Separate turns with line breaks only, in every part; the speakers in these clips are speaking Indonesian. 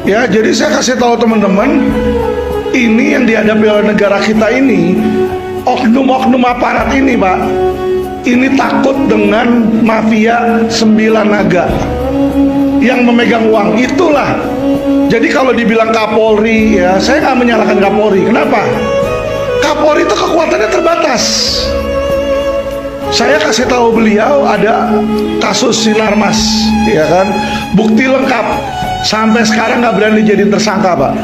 Ya, jadi saya kasih tahu teman-teman, ini yang dihadapi oleh negara kita ini, oknum-oknum aparat ini, Pak, ini takut dengan mafia 9 naga yang memegang uang. Itulah. Jadi kalau dibilang Kapolri, ya saya nggak menyalahkan Kapolri. Kenapa? Kapolri itu kekuatannya terbatas. Saya kasih tahu beliau ada kasus Sinarmas, ya kan, bukti lengkap. Sampai sekarang nggak berani jadi tersangka, Pak.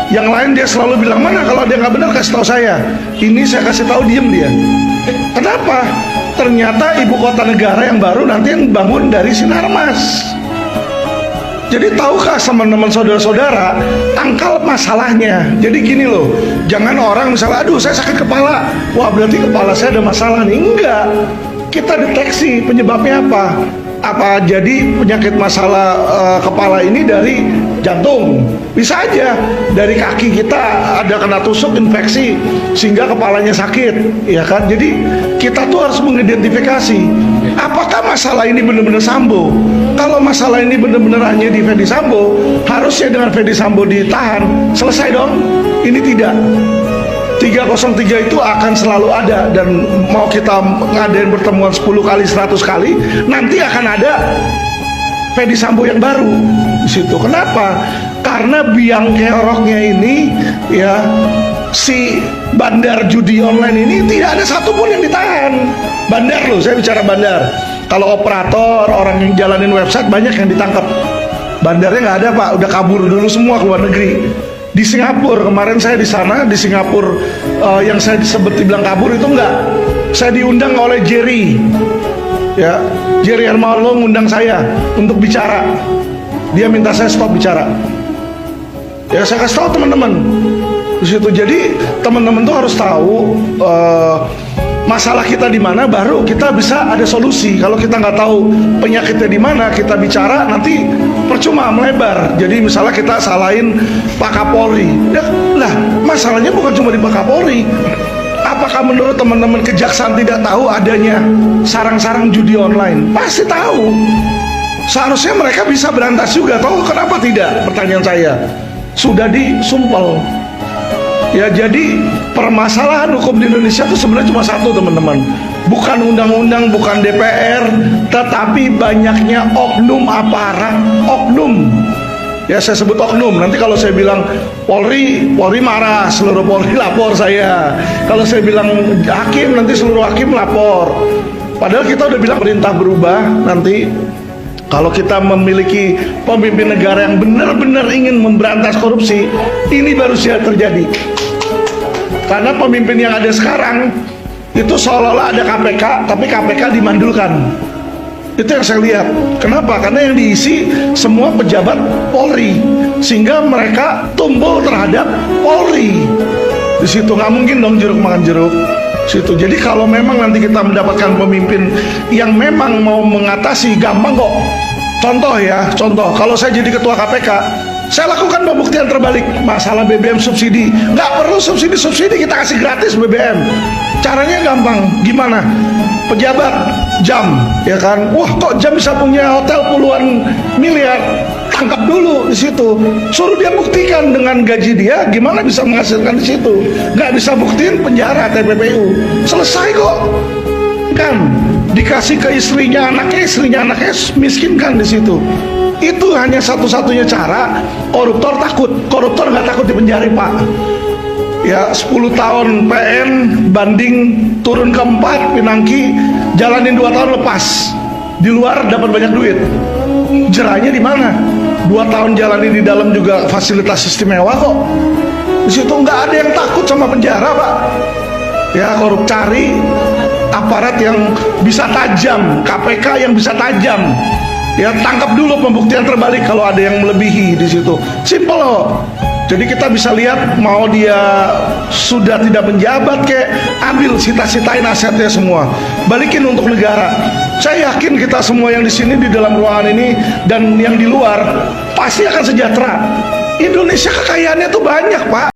Yang lain dia selalu bilang, mana kalau dia nggak benar kasih tahu saya. Ini saya kasih tahu, diem dia. Kenapa? Ternyata ibu kota negara yang baru nanti yang bangun dari Sinarmas. Jadi tahukah teman-teman saudara-saudara tangkal masalahnya? Jadi gini loh, jangan orang misalnya, aduh saya sakit kepala, wah berarti kepala saya ada masalah nih. Enggak, kita deteksi penyebabnya apa. Apa jadi penyakit masalah kepala ini dari jantung? Bisa aja dari kaki kita ada kena tusuk infeksi sehingga kepalanya sakit, ya kan? Jadi kita tuh harus mengidentifikasi apakah masalah ini benar-benar Sambo. Kalau masalah ini benar-benar hanya di Ferdy Sambo, harusnya dengan Ferdy Sambo ditahan, selesai dong. Ini tidak. 303 itu akan selalu ada, dan mau kita ngadain pertemuan 10 kali 100 kali nanti akan ada Ferdy Sambo yang baru di situ. Kenapa? Karena biang keroknya ini, ya, si bandar judi online ini tidak ada satupun yang ditahan. Bandar loh, saya bicara bandar. Kalau operator, orang yang jalanin website banyak yang ditangkap. Bandarnya nggak ada, Pak, udah kabur dulu semua ke luar negeri. Di Singapura, kemarin saya di sana, di Singapura, yang saya disebut dibilang kabur itu enggak. Saya diundang oleh Jerry, ya, Jerry Hermalo ngundang saya untuk bicara. Dia minta saya stop bicara. Ya saya kasih tahu teman-teman di situ. Jadi teman-teman tuh harus tahu masalah kita di mana, baru kita bisa ada solusi. Kalau kita nggak tahu penyakitnya di mana, kita bicara nanti percuma, melebar. Jadi misalnya kita salahin Pak Kapolri, ya, lah masalahnya bukan cuma di Pak Kapolri. Apakah menurut teman-teman kejaksaan tidak tahu adanya sarang-sarang judi online? Pasti tahu. Seharusnya mereka bisa berantas juga. Tahu kenapa tidak? Pertanyaan saya. Sudah disumpel. Ya, jadi permasalahan hukum di Indonesia itu sebenarnya cuma satu, teman-teman. Bukan undang-undang, bukan DPR, tetapi banyaknya oknum aparat, oknum. Ya saya sebut oknum. Nanti kalau saya bilang Polri marah, seluruh Polri lapor saya. Kalau saya bilang hakim, nanti seluruh hakim lapor. Padahal kita udah bilang perintah berubah nanti. Kalau kita memiliki pemimpin negara yang benar-benar ingin memberantas korupsi, ini baru siap terjadi. Karena pemimpin yang ada sekarang itu seolah-olah ada KPK, tapi KPK dimandulkan. Itu yang saya lihat. Kenapa? Karena yang diisi semua pejabat Polri, sehingga mereka tumpul terhadap Polri. Di situ nggak mungkin dong jeruk makan jeruk. Situ. Jadi kalau memang nanti kita mendapatkan pemimpin yang memang mau mengatasi, gampang kok. Contoh ya, contoh. Kalau saya jadi ketua KPK, saya lakukan pembuktian terbalik masalah BBM subsidi. Nggak perlu subsidi, kita kasih gratis BBM. Caranya gampang. Gimana? Pejabat jam, ya kan? Wah, kok jam bisa punya hotel puluhan miliar? Tangkap dulu di situ. Suruh dia buktikan dengan gaji dia gimana bisa menghasilkan di situ. Nggak bisa buktiin, penjara, TPPU. Selesai kok. Kan dikasih ke istrinya anaknya miskinkan di situ. Itu hanya satu-satunya cara. Koruptor takut. Koruptor nggak takut dipenjara, Pak. Ya 10 tahun PN, banding turun ke 4, Pinangki jalanin 2 tahun lepas. Di luar dapat banyak duit. Jerahnya di mana? 2 tahun jalani di dalam juga fasilitas istimewa kok. Di situ nggak ada yang takut sama penjara, Pak. Ya korup, cari aparat yang bisa tajam, KPK yang bisa tajam. Ya tangkap dulu, pembuktian terbalik kalau ada yang melebihi di situ. Simple loh. Jadi kita bisa lihat, mau dia sudah tidak menjabat kek, ambil, sita-sitain asetnya semua, balikin untuk negara. Saya yakin kita semua yang di sini di dalam ruangan ini dan yang di luar pasti akan sejahtera. Indonesia kekayaannya tuh banyak, Pak.